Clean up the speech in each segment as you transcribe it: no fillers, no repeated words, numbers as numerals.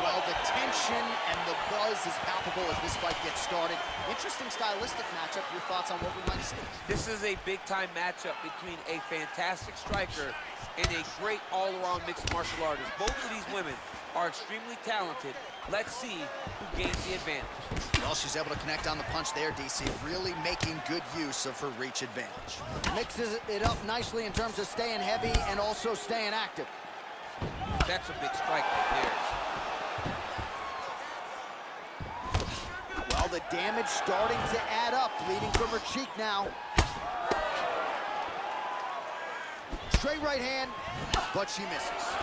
Well, the tension and the buzz is palpable as this fight gets started. Interesting stylistic matchup. Your thoughts on what we might see? This is a big-time matchup between a fantastic striker and a great all-around mixed martial artist. Both of these women are extremely talented. Let's see who gains the advantage. Well, she's able to connect on the punch there, DC, really making good use of her reach advantage. Mixes it up nicely in terms of staying heavy and also staying active. That's a big strike right there. Well, the damage starting to add up, bleeding from her cheek now. Straight right hand, but she misses.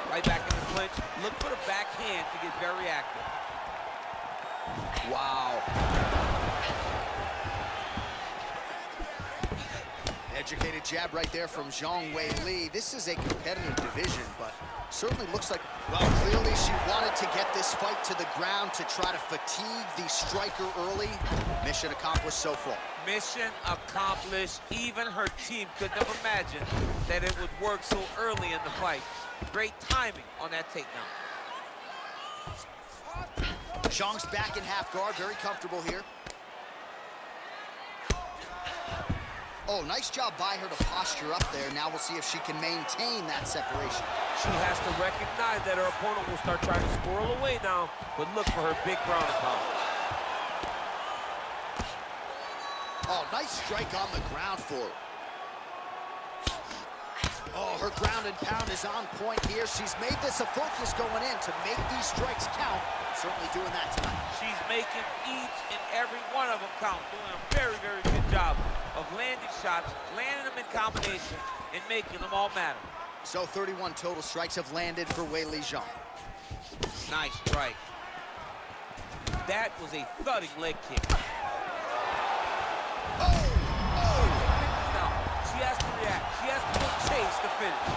Right back in the clinch. Look for the backhand to get very active. Wow. Educated jab right there from Zhangweili. This is a competitive division, but certainly looks like, well, clearly she wanted to get this fight to the ground to try to fatigue the striker early. Mission accomplished so far. Mission accomplished. Even her team couldn't have imagined that it would work so early in the fight. Great timing on that takedown. Zhang's back in half guard, very comfortable here. Oh, nice job by her to posture up there. Now we'll see if she can maintain that separation. She has to recognize that her opponent will start trying to squirrel away now, but look for her big ground and pound. Oh, nice strike on the ground for her. Oh, her ground and pound is on point here. She's made this a focus going in to make these strikes count. Certainly doing that tonight. She's making each and every one of them count. Doing a very, very good job of landing shots, landing them in combination, and making them all matter. So 31 total strikes have landed for Weili Zhang. Nice strike. That was a thudding leg kick. Now, she has to react. She has to chase the finish.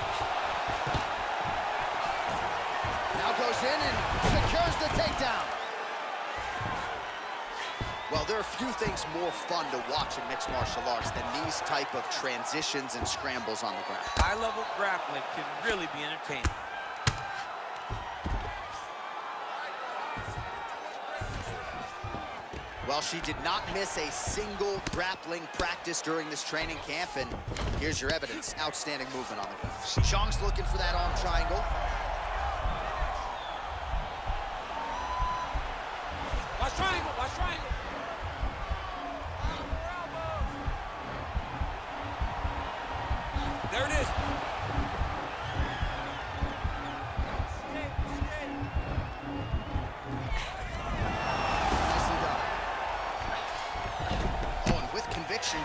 Now goes in and secures the takedown. Well, there are few things more fun to watch in mixed martial arts than these type of transitions and scrambles on the ground. High-level grappling can really be entertaining. Well, she did not miss a single grappling practice during this training camp, and here's your evidence. Outstanding movement on the ground. Zhang's looking for that arm triangle. Watch triangle, watch triangle. There it is.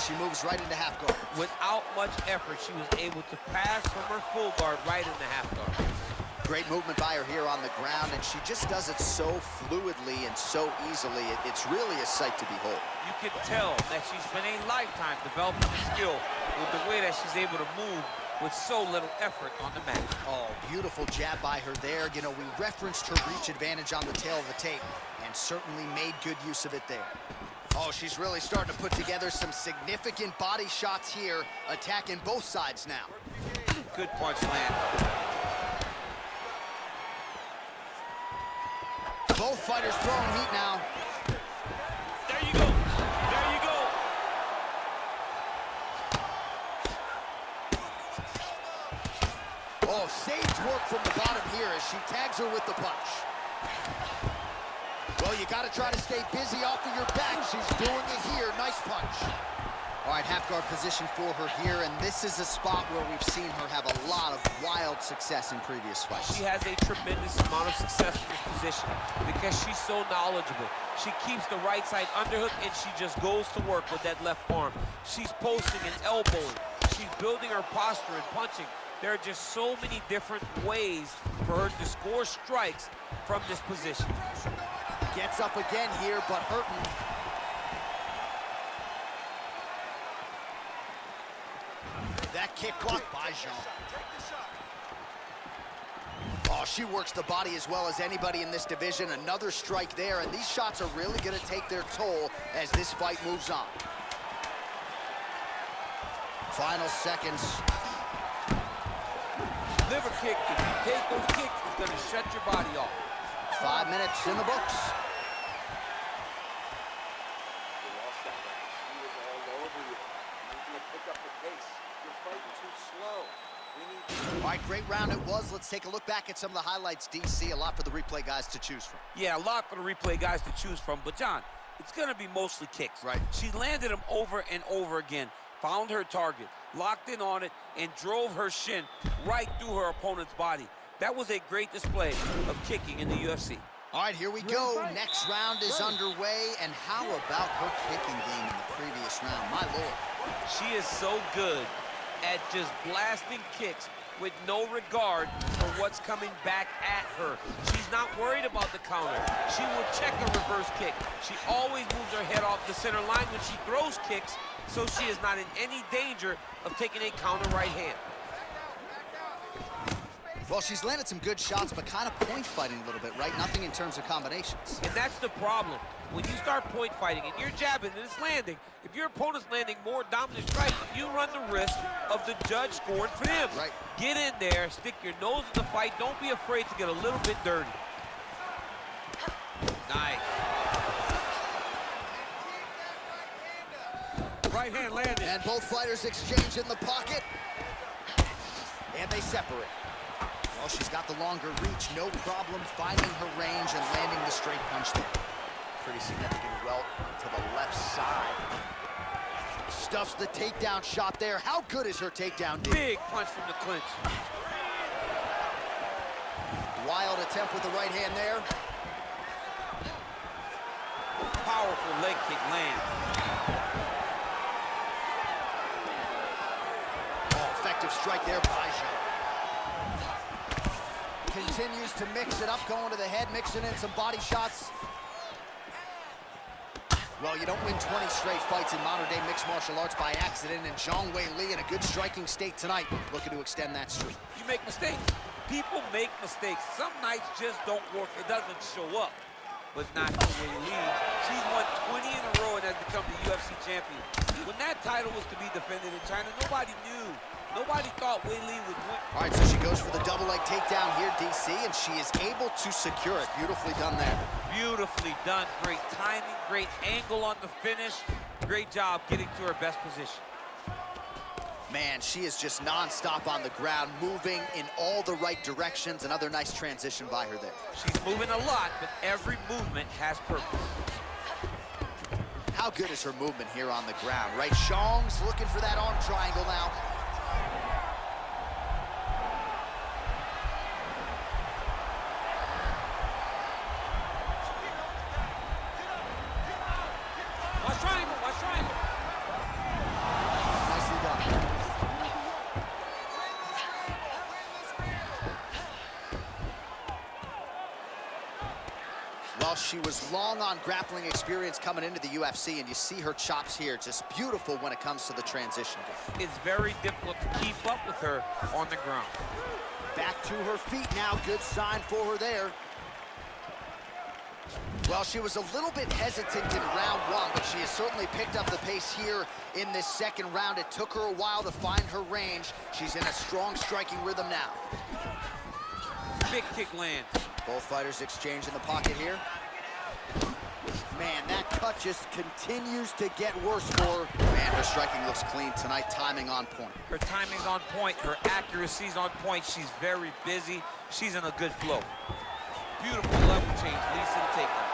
She moves right into half guard. Without much effort, she was able to pass from her full guard right into half guard. Great movement by her here on the ground, and she just does it so fluidly and so easily. It's really a sight to behold. You can tell that she's spent a lifetime developing the skill with the way that she's able to move with so little effort on the mat. Oh, beautiful jab by her there. You know, we referenced her reach advantage on the tail of the tape and certainly made good use of it there. Oh, she's really starting to put together some significant body shots here, attacking both sides now. Good punch land. Both fighters throwing heat now. There you go. There you go. Oh, sage work from the bottom here as she tags her with the punch. Well, you got to try to stay busy off of your back. She's doing it here. Nice punch. All right, half guard position for her here, and this is a spot where we've seen her have a lot of wild success in previous fights. She has a tremendous amount of success in this position because she's so knowledgeable. She keeps the right side underhook, and she just goes to work with that left arm. She's posting and elbowing. She's building her posture and punching. There are just so many different ways for her to score strikes from this position. Gets up again here, but hurting. That kick blocked by Zhang. Oh, she works the body as well as anybody in this division. Another strike there, and these shots are really going to take their toll as this fight moves on. Final seconds. Liver kick, if you take those kicks, it's going to shut your body off. 5 minutes in the books. All right, great round it was. Let's take a look back at some of the highlights, DC. A lot for the replay guys to choose from. Yeah, a lot for the replay guys to choose from. But, John, it's going to be mostly kicks. Right. She landed them over and over again, found her target, locked in on it, and drove her shin right through her opponent's body. That was a great display of kicking in the UFC. All right, here we go. Next round is underway. And how about her kicking game in the previous round? My Lord. She is so good at just blasting kicks with no regard for what's coming back at her. She's not worried about the counter. She will check a reverse kick. She always moves her head off the center line when she throws kicks, so she is not in any danger of taking a counter right hand. Well, she's landed some good shots, but kind of point fighting a little bit, right? Nothing in terms of combinations. And that's the problem. When you start point fighting and you're jabbing and it's landing, if your opponent's landing more dominant strikes, you run the risk of the judge scoring for them. Right. Get in there, stick your nose in the fight. Don't be afraid to get a little bit dirty. Nice. Right hand landed. And both fighters exchange in the pocket. And they separate. Well, she's got the longer reach, no problem finding her range and landing the straight punch there. Pretty significant welt to the left side. Stuffs the takedown shot there. How good is her takedown? Big punch from the clinch. Wild attempt with the right hand there. Powerful leg kick land. Oh, effective strike there by Zhang. Continues to mix it up, going to the head, mixing in some body shots. Well, you don't win 20 straight fights in modern-day mixed martial arts by accident, and Zhangweili in a good striking state tonight, looking to extend that streak. You make mistakes. People make mistakes. Some nights just don't work. It doesn't show up. But not Weili. She's won 20 in a row and has become the UFC champion. When that title was to be defended in China, nobody knew. Nobody thought Weili would win. All right, so she goes for the double leg takedown here, DC, and she is able to secure it. Beautifully done there. Beautifully done. Great timing, great angle on the finish. Great job getting to her best position. Man, she is just non-stop on the ground, moving in all the right directions. Another nice transition by her there. She's moving a lot, but every movement has purpose. How good is her movement here on the ground, right? Zhang's looking for that arm triangle now. Watch triangle, watch triangle. Nicely done. Well, she was long on grappling experience coming into the UFC, and you see her chops here, just beautiful when it comes to the transition game. It's very difficult to keep up with her on the ground. Back to her feet now, good sign for her there. Well, she was a little bit hesitant in round one, but she has certainly picked up the pace here in this second round. It took her a while to find her range. She's in a strong striking rhythm now. Big kick lands. Both fighters exchange in the pocket here. Man, that cut just continues to get worse for her. Man, her striking looks clean tonight, timing on point. Her timing's on point, her accuracy's on point. She's very busy. She's in a good flow. Beautiful level change, leads to the takedown.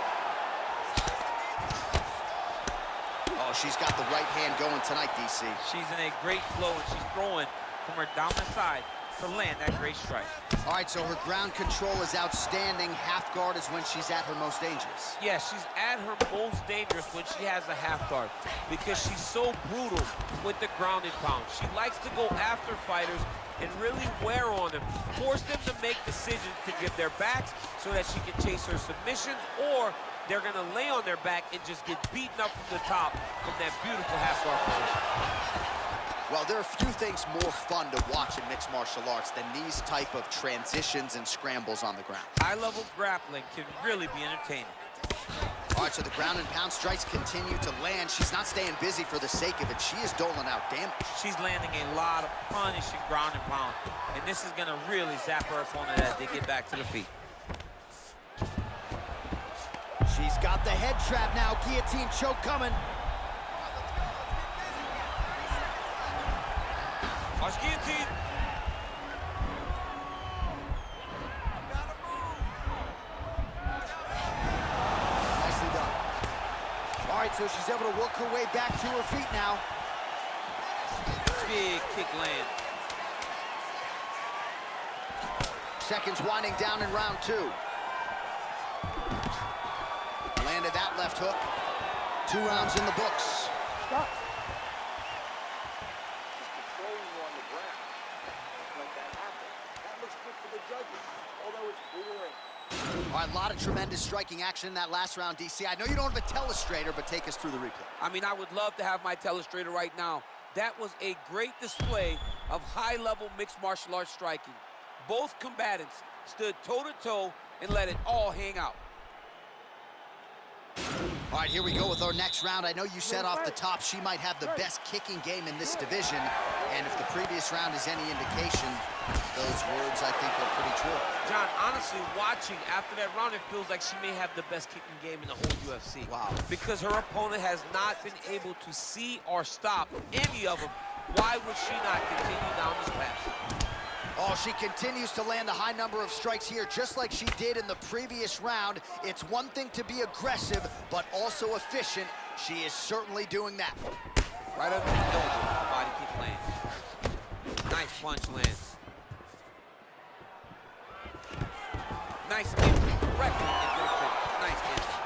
Oh, she's got the right hand going tonight, DC. She's in a great flow, and she's throwing from her dominant side to land that great strike. All right, so her ground control is outstanding. Half guard is when she's at her most dangerous. Yeah, she's at her most dangerous when she has a half guard because she's so brutal with the ground and pound. She likes to go after fighters and really wear on them, force them to make decisions to give their backs so that she can chase her submission, or they're gonna lay on their back and just get beaten up from the top from that beautiful half guard position. Well, there are few things more fun to watch in mixed martial arts than these type of transitions and scrambles on the ground. High-level grappling can really be entertaining. All right, so the ground and pound strikes continue to land. She's not staying busy for the sake of it. She is doling out damage. She's landing a lot of punishing ground and pound, and this is gonna really zap her opponent as they get back to the feet. Got the head trap now, guillotine choke coming. Watch guillotine. Nicely done. All right, so she's able to work her way back to her feet now. Big kick land. Seconds winding down in round 2. Landed that left hook. 2 rounds in the books. Stop. All right, a lot of tremendous striking action in that last round, DC. I know you don't have a telestrator, but take us through the replay. I mean, I would love to have my telestrator right now. That was a great display of high-level mixed martial arts striking. Both combatants stood toe-to-toe and let it all hang out. All right, here we go with our next round. I know you said off the top she might have the best kicking game in this division, and if the previous round is any indication, those words, I think, are pretty true. John, honestly, watching after that round, it feels like she may have the best kicking game in the whole UFC. Wow. Because her opponent has not been able to see or stop any of them. Why would she not continue down this path? Oh, she continues to land a high number of strikes here, just like she did in the previous round. It's one thing to be aggressive, but also efficient. She is certainly doing that. Right under the elbow, body kick lands. Nice punch lands. Nice entry, directly into the finish. Nice entry.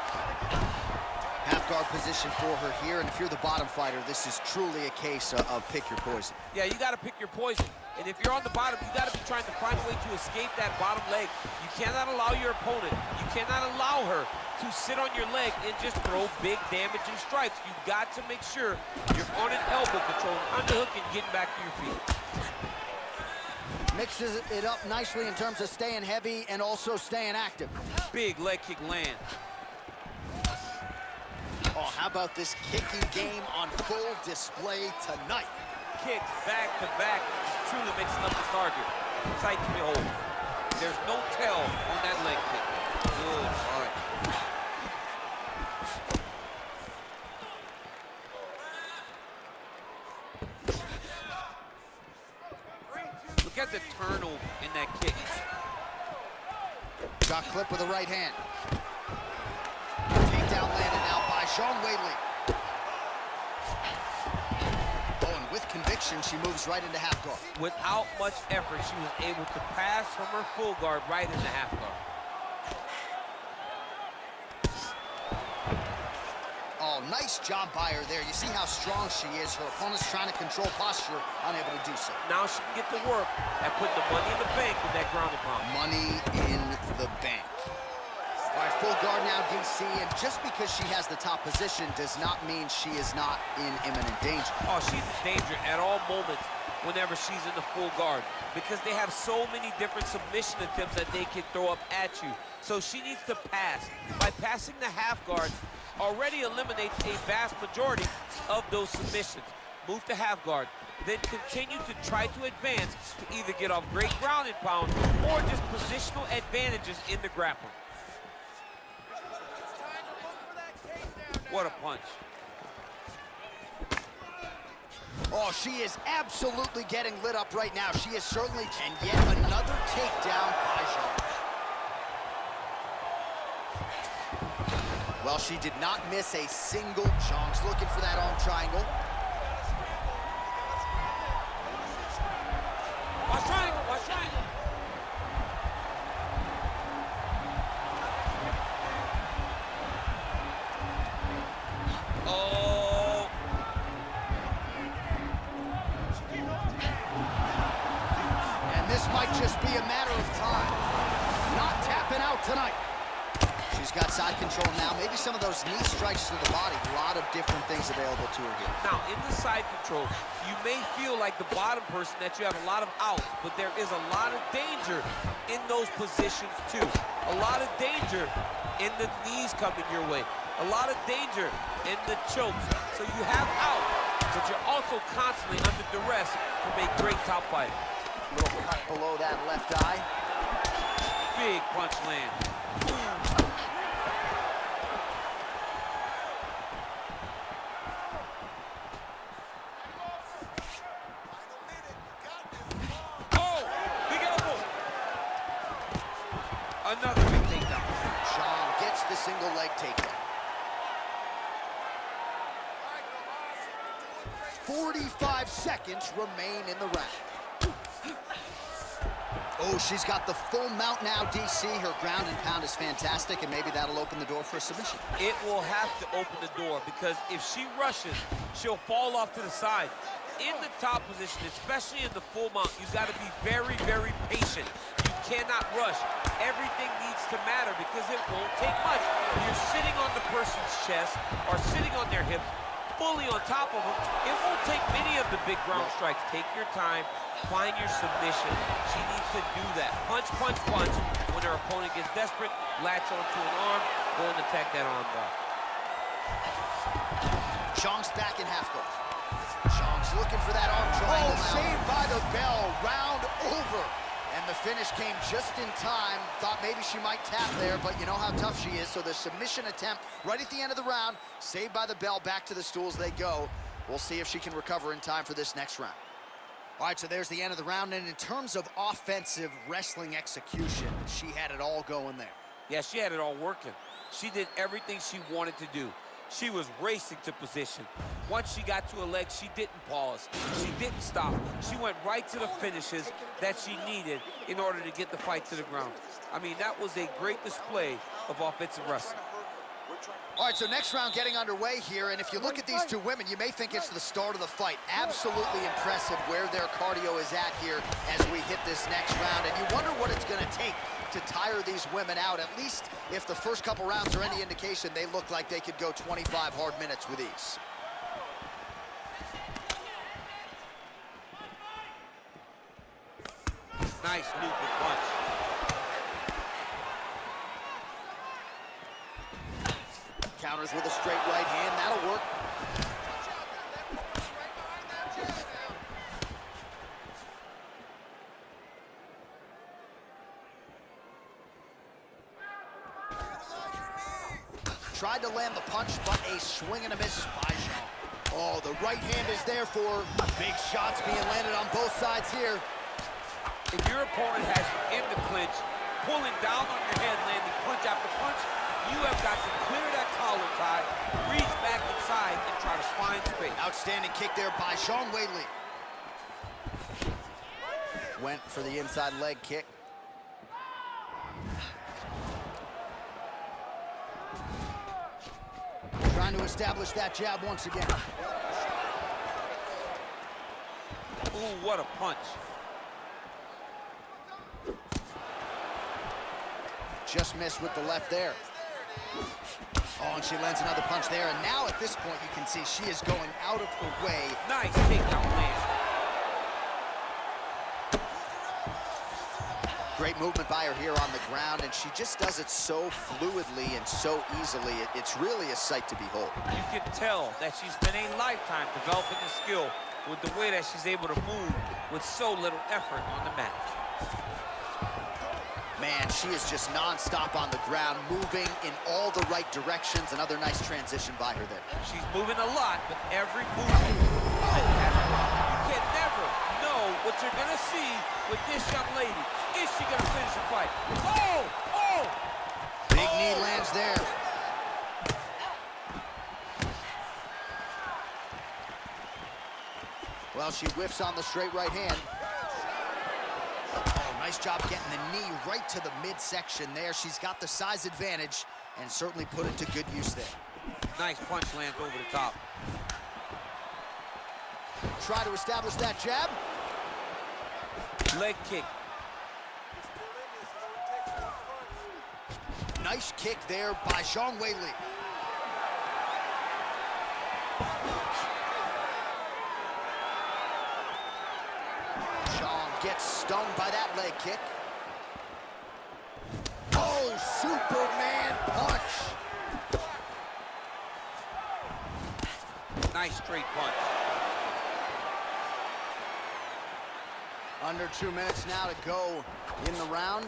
Half guard position for her here, and if you're the bottom fighter, this is truly a case of pick your poison. Yeah, you gotta pick your poison. And if you're on the bottom, you gotta be trying to find a way to escape that bottom leg. You cannot allow your opponent, you cannot allow her to sit on your leg and just throw big damaging strikes. You've got to make sure you're on an elbow control, underhook, and getting back to your feet. Mixes it up nicely in terms of staying heavy and also staying active. Big leg kick land. Oh, how about this kicking game on full display tonight? Kicks back to back truly mixing up the target. Sight to behold. There's no tell on that leg kick. Good, all right. Look at the turnover in that kick. Shot clip with the right hand. Takedown landed now by zhangweili. Oh, and with conviction, she moves right into half guard. Without much effort, she was able to pass from her full guard right into half guard. Oh, nice job by her there. You see how strong she is. Her opponent's trying to control posture, unable to do so. Now she can get to work at putting the money in the bank with that ground and pound. Money in the bank. All right, full guard now, DC, and just because she has the top position does not mean she is not in imminent danger. Oh, she's in danger at all moments whenever she's in the full guard because they have so many different submission attempts that they can throw up at you. So she needs to pass. By passing the half guard, already eliminates a vast majority of those submissions. Move to half guard, then continue to try to advance to either get off great ground and pound or just positional advantages in the grappling. What a punch. Oh, she is absolutely getting lit up right now. She is certainly, and yet another takedown by Zhang. Well, she did not miss a single. Zhang's looking for that arm triangle. Watch triangle, watch triangle. Oh. And this might just be a matter of time. Not tapping out tonight. She's got side control now. Maybe some of those knee strikes to the body. A lot of different things available to her here. Now, in the side control, you may feel like the bottom person that you have a lot of outs, but there is a lot of danger in those positions too. A lot of danger in the knees coming your way. A lot of danger in the chokes. So you have out, but you're also constantly under duress from a great top fighter. Little cut below that left eye. Big punch land. Another big takedown. Zhang gets the single leg takedown. 45 seconds remain in the round. Oh, she's got the full mount now, DC. Her ground and pound is fantastic, and maybe that'll open the door for a submission. It will have to open the door, because if she rushes, she'll fall off to the side. In the top position, especially in the full mount, you've got to be very, very patient. You cannot rush. Everything needs to matter, because it won't take much. You're sitting on the person's chest or sitting on their hips, fully on top of them. It won't take many of the big ground strikes. Take your time, find your submission. She needs to do that. Punch, punch, punch. When her opponent gets desperate, latch onto an arm, go and attack that arm bar. Zhang's back in half guard. Zhang's looking for that arm triangle. Oh, saved by the bell. Round over. And the finish came just in time. Thought maybe she might tap there, but you know how tough she is. So the submission attempt right at the end of the round, saved by the bell. Back to the stools they go. We'll see if she can recover in time for this next round. All right, so there's the end of the round. And in terms of offensive wrestling execution, she had it all going there. Yeah, she had it all working. She did everything she wanted to do. She was racing to position. Once she got to a leg, she didn't pause. She didn't stop. She went right to the finishes that she needed in order to get the fight to the ground. I mean, that was a great display of offensive wrestling. All right, so next round getting underway here, and if you look at these two women, you may think it's the start of the fight. Absolutely impressive where their cardio is at here as we hit this next round, and you wonder what it's going to take to tire these women out. At least if the first couple rounds are any indication, they look like they could go 25 hard minutes with ease. Nice looping punch. Counters with a straight right hand, that'll work. Tried to land the punch, but a swing and a miss by Zhang. Oh, the right hand is there for big shots being landed on both sides here. If your opponent has you in the clinch, pulling down on your head, landing punch after punch, you have got to clear that collar tie, reach back inside, and try to find space. Outstanding kick there by Zhangweili. Went for the inside leg kick. Trying to establish that jab once again. Ooh, what a punch. Just missed with the left there. Oh, and she lands another punch there. And now at this point, you can see she is going out of her way. Nice takedown land. Great movement by her here on the ground, and she just does it so fluidly and so easily. It's really a sight to behold. You can tell that she's been a lifetime developing the skill with the way that she's able to move with so little effort on the mat. Man, she is just non-stop on the ground, moving in all the right directions. Another nice transition by her there. She's moving a lot, but every movement you can never know what you're gonna see with this young lady. Is she gonna finish the fight? Oh! Oh! Big knee lands there. Well, she whiffs on the straight right hand. Oh, nice job getting the knee right to the midsection there. She's got the size advantage and certainly put it to good use there. Nice punch lands over the top. Try to establish that jab. Leg kick. Nice kick there by Zhangweili. Zhang gets stung by that leg kick. Oh, Superman punch. Nice straight punch. Under 2 minutes now to go in the round.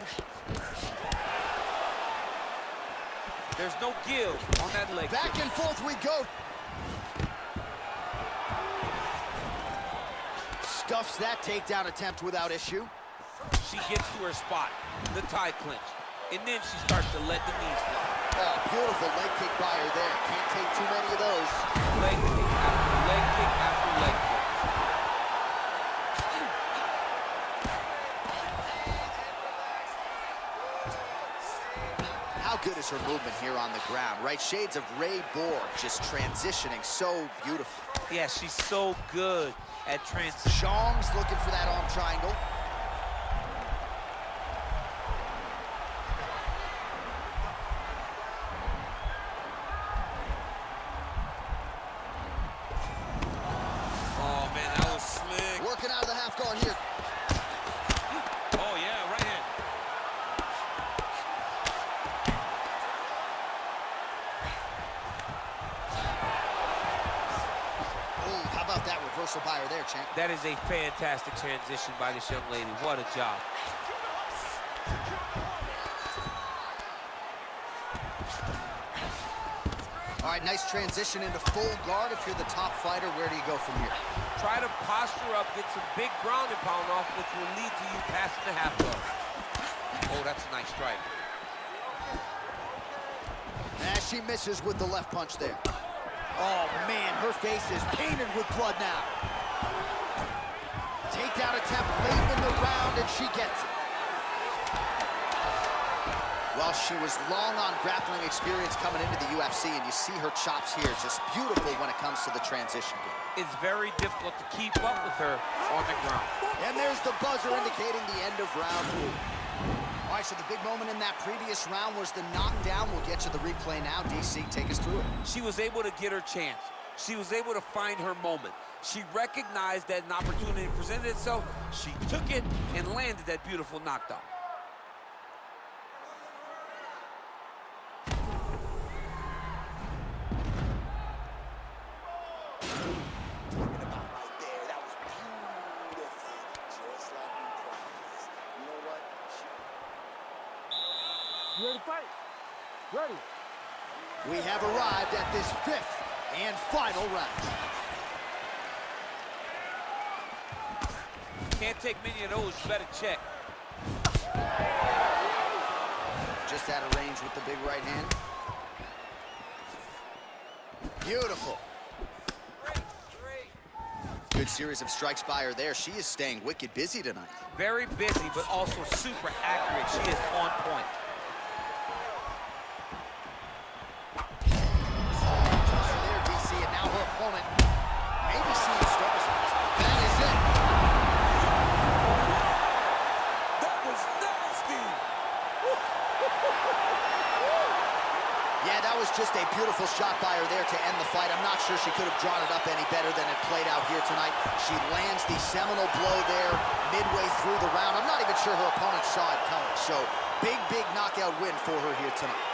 There's no give on that leg Back kick. and forth we go. Stuffs that takedown attempt without issue. She gets to her spot, the tie clinch. and then she starts to let the knees fly. Oh, beautiful leg kick by her there. Can't take too many of those. Leg kick after leg kick after leg kick. How good is her movement here on the ground, right? Shades of Ray Borg, just transitioning so beautifully. Yeah, she's so good at transition. Zhang's looking for that arm triangle. Oh, man, that was slick. Working out of the half guard here. Oh, yeah, right hand. Oh, how about that reversal by her there, champ? That is a fantastic transition by this young lady. What a job. All right, nice transition into full guard. If you're the top fighter, where do you go from here? Try to posture up, get some big ground and pound off, which will lead to you passing the half guard. Oh, that's a nice strike. And she misses with the left punch there. Oh, man, her face is painted with blood now. Takedown attempt late in the round, and she gets it. Well, she was long on grappling experience coming into the UFC, and you see her chops here, just beautiful when it comes to the transition game. It's very difficult to keep up with her on the ground. And there's the buzzer indicating the end of round 2. All right, so the big moment in that previous round was the knockdown. We'll get to the replay now. DC, take us through it. She was able to get her chance. She was able to find her moment. She recognized that an opportunity presented itself. She took it and landed that beautiful knockdown. You ready to fight? Ready. We have arrived at this 5th and final round. Can't take many of those, you better check. Just out of range with the big right hand. Beautiful. Good series of strikes by her there. She is staying wicked busy tonight. Very busy, but also super accurate. She is on point. There, DC, and now her opponent maybe seeing stars. That is it. That was nasty. Yeah, that was just a beautiful shot by her there to end the fight. I'm not sure she could have drawn it up any better than it played out here tonight. She lands the seminal blow there midway through the round. I'm not even sure her opponent saw it coming. So, big knockout win for her here tonight.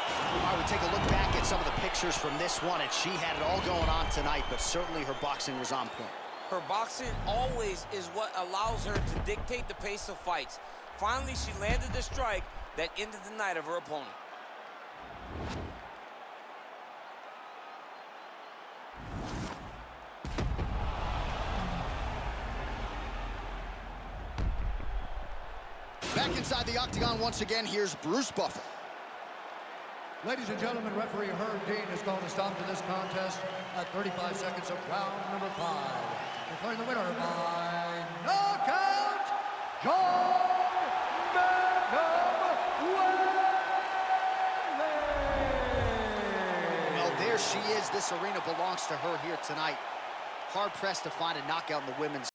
All right, we take a look back at some of the pictures from this one, and she had it all going on tonight, but certainly her boxing was on point. Her boxing always is what allows her to dictate the pace of fights. Finally, she landed the strike that ended the night of her opponent. Back inside the octagon once again, here's Bruce Buffer. Ladies and gentlemen, referee Herb Dean has called a stop to this contest at 35 seconds of round number 5. Declaring the winner by knockout, Well, there she is. This arena belongs to her here tonight. Hard-pressed to find a knockout in the women's